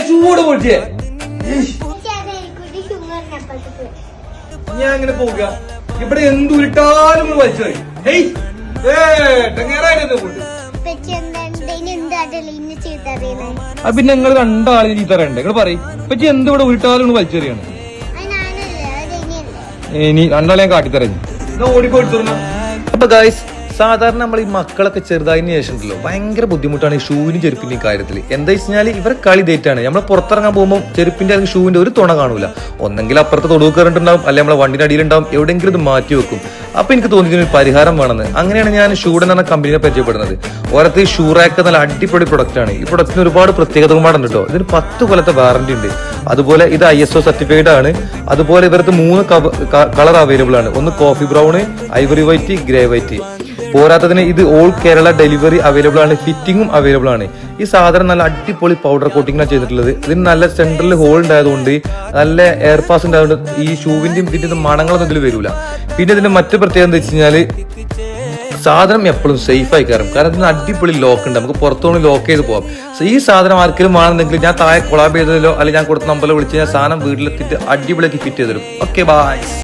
ചൂട് പൊളിച്ചേ ഞാൻ എങ്ങനെ പോവുക ഇവിടെ എന്തുരുട്ടാലും വലിച്ചു പിന്നെ നിങ്ങൾ രണ്ടാളിന് ചീത്ത അറിയണ്ടേ നിങ്ങൾ പറയും ഇപ്പൊ എന്ത് ഇവിടെ ഉരുട്ടാലും വലിച്ചെറിയാണ് ഇനി രണ്ടാളെ ഞാൻ കാട്ടിത്തറഞ്ഞു ഓടിക്കോടിച്ചു. അപ്പൊ ഗായ്സ്, സാധാരണ നമ്മൾ ഈ മക്കളൊക്കെ ചെറുതായതിനു ശേഷം ഉണ്ടല്ലോ ഭയങ്കര ബുദ്ധിമുട്ടാണ് ഈ ഷൂവിനും ചെരുപ്പിന്റെയും കാര്യത്തിൽ. എന്താ വെച്ചാൽ ഇവരെ കളി തെറ്റാണ്. നമ്മൾ പുറത്തിറങ്ങാൻ പോകുമ്പോൾ ചെരുപ്പിന്റെ അല്ലെങ്കിൽ ഷൂവിന്റെ ഒരു തുണ കാണൂല. ഒന്നെങ്കിൽ അപ്പുറത്ത് തൊടുവ് കയറിയിട്ടുണ്ടാവും, അല്ലെങ്കിൽ നമ്മളെ വണ്ടിന്റെ അടിയിലുണ്ടാവും, എവിടെയെങ്കിലും ഇത് മാറ്റി വെക്കും. അപ്പൊ എനിക്ക് തോന്നിയ ഒരു പരിഹാരം വേണമെന്ന്. അങ്ങനെയാണ് ഞാൻ ഷൂഡൻ എന്ന കമ്പനിയെ പരിചയപ്പെടുന്നത്. ഓരത്ത് ഈ ഷൂറാക്ക് നല്ല അടിപൊളി പ്രൊഡക്റ്റ് ആണ്. ഈ പ്രൊഡക്റ്റിന് ഒരുപാട് പ്രത്യേകതകളുണ്ട് കേട്ടോ. ഇതിന് 10 കൊല്ലത്തെ വാറന്റി ഉണ്ട്. അതുപോലെ ഇത് ISO സർട്ടിഫൈഡ് ആണ്. അതുപോലെ ഇവർക്ക് 3 കളർ അവൈലബിൾ ആണ്. ഒന്ന് coffee brown, Ivory white, grey white. പോരാത്തതിന് ഇത് ഓൾ കേരള ഡെലിവറി അവൈലബിൾ ആണ്, ഫിറ്റിംഗും അവൈലബിൾ ആണ്. ഈ സാധനം നല്ല അടിപൊളി പൗഡർ കോട്ടിംഗാണ് ചെയ്തിട്ടുള്ളത്. ഇതിന് നല്ല സെന്ററിൽ ഹോൾ ഉണ്ടായതുകൊണ്ട് നല്ല എയർ പാസ് ഉണ്ടായതുകൊണ്ട് ഈ ഷൂവിന്റെയും ഇതിന്റെ മണങ്ങളൊന്നും ഇതിൽ വരില്ല. പിന്നെ ഇതിന്റെ മറ്റു പ്രത്യേകത എന്താ വെച്ച് കഴിഞ്ഞാല് സാധനം എപ്പോഴും സേഫ് ആയി കയറും. കാരണം ഇതിന് അടിപൊളി ലോക്ക് ഉണ്ട്, നമുക്ക് പുറത്തുനിന്ന് ലോക്ക് ചെയ്ത് പോകാം. ഈ സാധനം ആർക്കെങ്കിലും വേണമെന്നെങ്കിൽ ഞാൻ താഴെ കൊളാബ് ചെയ്തതിലോ അല്ലെങ്കിൽ ഞാൻ കൊടുത്ത നമ്പറിലോ വിളിച്ച് ഞാൻ സാധനം വീട്ടിലെത്തിയിട്ട് അടിപൊളിയാക്കി ഫിറ്റ് ചെയ്ത് തരും. Okay, by.